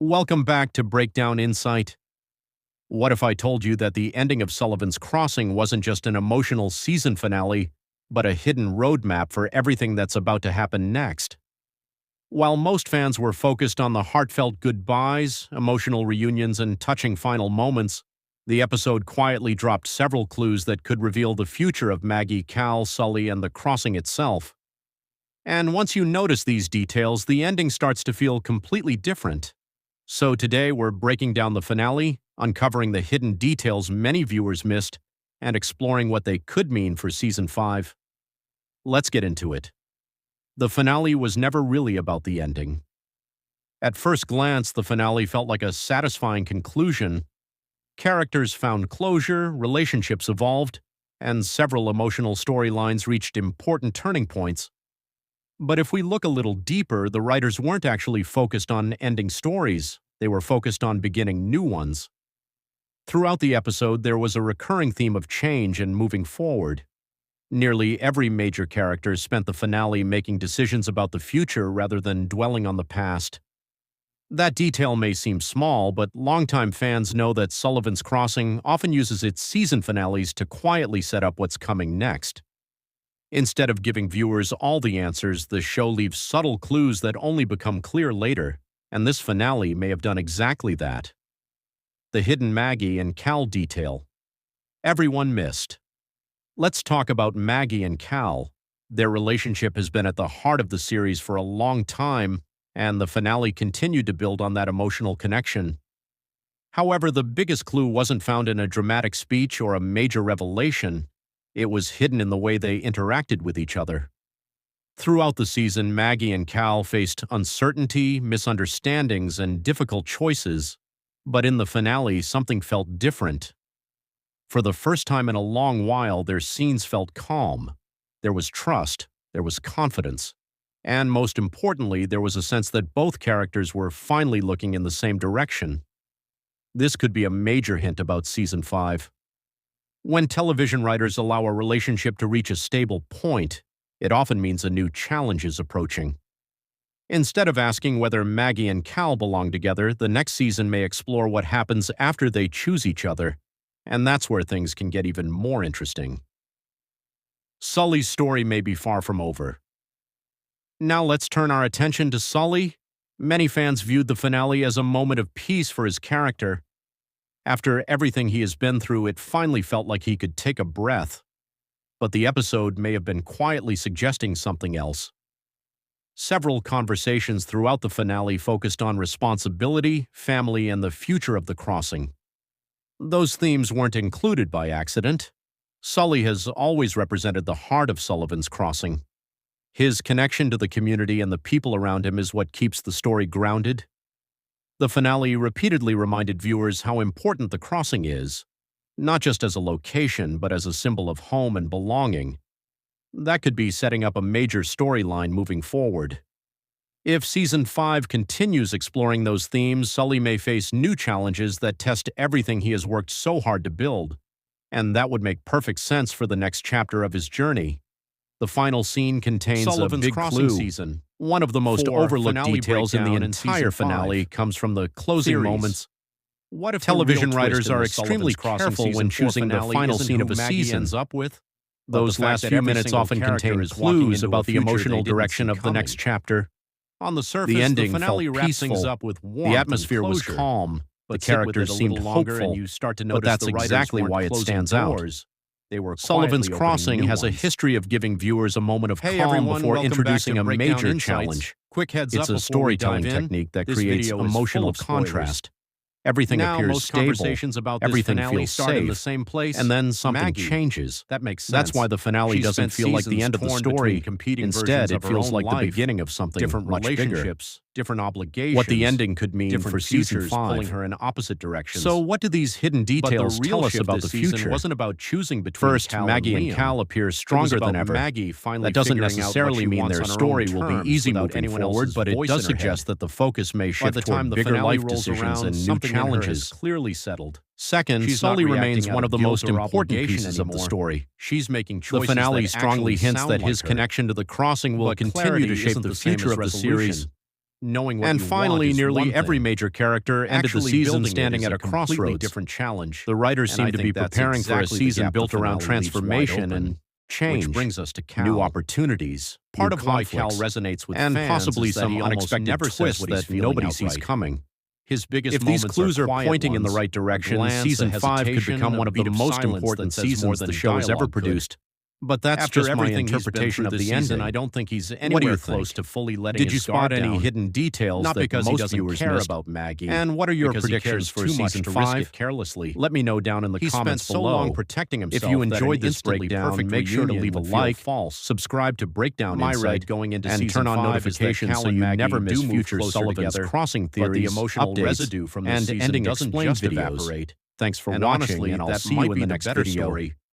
Welcome back to Breakdown Insight. What if I told you that the ending of Sullivan's Crossing wasn't just an emotional season finale, but a hidden roadmap for everything that's about to happen next? While most fans were focused on the heartfelt goodbyes, emotional reunions, and touching final moments, the episode quietly dropped several clues that could reveal the future of Maggie, Cal, Sully, and the crossing itself. And once you notice these details, the ending starts to feel completely different. So today we're breaking down the finale, uncovering the hidden details many viewers missed, and exploring what they could mean for Season 5. Let's get into it. The finale was never really about the ending. At first glance, the finale felt like a satisfying conclusion. Characters found closure, relationships evolved, and several emotional storylines reached important turning points. But if we look a little deeper, the writers weren't actually focused on ending stories. They were focused on beginning new ones. Throughout the episode, there was a recurring theme of change and moving forward. Nearly every major character spent the finale making decisions about the future rather than dwelling on the past. That detail may seem small, but longtime fans know that Sullivan's Crossing often uses its season finales to quietly set up what's coming next. Instead of giving viewers all the answers, the show leaves subtle clues that only become clear later, and this finale may have done exactly that. The hidden Maggie and Cal detail. Everyone missed. Let's talk about Maggie and Cal. Their relationship has been at the heart of the series for a long time, and the finale continued to build on that emotional connection. However, the biggest clue wasn't found in a dramatic speech or a major revelation. It was hidden in the way they interacted with each other. Throughout the season, Maggie and Cal faced uncertainty, misunderstandings, and difficult choices. But in the finale, something felt different. For the first time in a long while, their scenes felt calm. There was trust, there was confidence, and most importantly, there was a sense that both characters were finally looking in the same direction. This could be a major hint about Season 5. When television writers allow a relationship to reach a stable point, it often means a new challenge is approaching. Instead of asking whether Maggie and Cal belong together, the next season may explore what happens after they choose each other, and that's where things can get even more interesting. Sully's story may be far from over. Now let's turn our attention to Sully. Many fans viewed the finale as a moment of peace for his character. After everything he has been through, it finally felt like he could take a breath. But the episode may have been quietly suggesting something else. Several conversations throughout the finale focused on responsibility, family, and the future of the crossing. Those themes weren't included by accident. Sully has always represented the heart of Sullivan's Crossing. His connection to the community and the people around him is what keeps the story grounded. The finale repeatedly reminded viewers how important the crossing is, not just as a location, but as a symbol of home and belonging. That could be setting up a major storyline moving forward. If Season 5 continues exploring those themes, Sully may face new challenges that test everything he has worked so hard to build, and that would make perfect sense for the next chapter of his journey. The final scene contains Sullivan's a big Crossing clue. season. One of the most overlooked finale details in the breakdown in entire Season finale 5. comes from the closing Theories. moments. What if Television the real writers twist in are the extremely Sullivan's Crossing careful Season when 4 choosing the finale final isn't scene who of a Maggie season. ends up with? Those the fact last that few every minutes single often character contain is walking clues into about a the future emotional they didn't direction see of the next coming. chapter. On the surface, The ending finale felt wraps things peaceful. up with warmth The and atmosphere was closure. calm. But The sit with it characters a seemed little longer hopeful. and you start to But notice that's the writers exactly weren't why it closing stands out. doors. They were Sullivan's quietly opening Crossing new has a ones. history of giving viewers a moment of Hey calm everyone, before welcome introducing back a to Breakdown major Insights. challenge. Quick heads It's up a before we storytelling dive in. technique that This creates video is full emotional of spoilers. contrast. Everything Now, appears most stable, conversations about this everything finale feels start in the safe, same place. and then something Maggie. changes. That makes sense. That's why the finale She doesn't spent feel like the seasons end of the torn story. between competing Instead, versions it of her feels own like the life. beginning of something Different much bigger. relationships, different obligations, What the ending could mean different for Season futures 5. pulling her in opposite directions. So what do these hidden But the details real tell us shift about this the season future? wasn't about choosing between First, Cal Maggie and and Liam. Cal appear It was stronger about than ever. Maggie finally That doesn't figuring out what necessarily she mean wants their on her story own will be terms easy without moving anyone forward, else's but it voice does in her suggest head. that the focus may By shift the time toward the bigger finale life rolls decisions around, and new something in her is challenges. clearly settled. Second, She's not Sully remains reacting out one of of the guilt most or important obligation pieces of the anymore. story. She's making The choices finale that strongly actually hints sound that like his her. connection to the crossing will But continue clarity to shape isn't the the same future as of the resolution. series. Knowing what And you want finally, is nearly one every thing. major character ended the Actually season building it standing is at a completely crossroads. different challenge. The writers And I seem to be think that's preparing for a exactly the season gap the built around finale leaves wide transformation open. and change, Which brings us to Cal. new opportunities, Part new of why conflicts, Cal resonates with and fans possibly is that some he almost unexpected never says twists what he's that feeling nobody sees outright. coming. His biggest If these moments clues are quiet pointing in the ones, right a direction, glance, season a 5 could hesitation, become one a of the beat of most silence important that says more seasons the than show has ever dialogue could. produced. But that's After just my everything he's been interpretation through of this the season, ending. I don't think he's What do anywhere you close think? to fully letting Did you his spot guard any down. hidden details Not that because he most doesn't viewers care missed? about Maggie, And what are your because he cares predictions for too much season to risk 5? it carelessly. Let me know down in the He spent comments so below. long protecting himself If you that enjoyed an this instantly breakdown, perfect make sure to reunion leave a would feel like, false. subscribe to Breakdown My Insight, read going into and season turn on 5 is that notifications Cal so and you Maggie never miss do move future closer Sullivan's together, Crossing but the theories, emotional updates, residue from this and season ending doesn't explained just videos. evaporate. Thanks for And watching, honestly, and I'll that see might you in be the the next better video. story.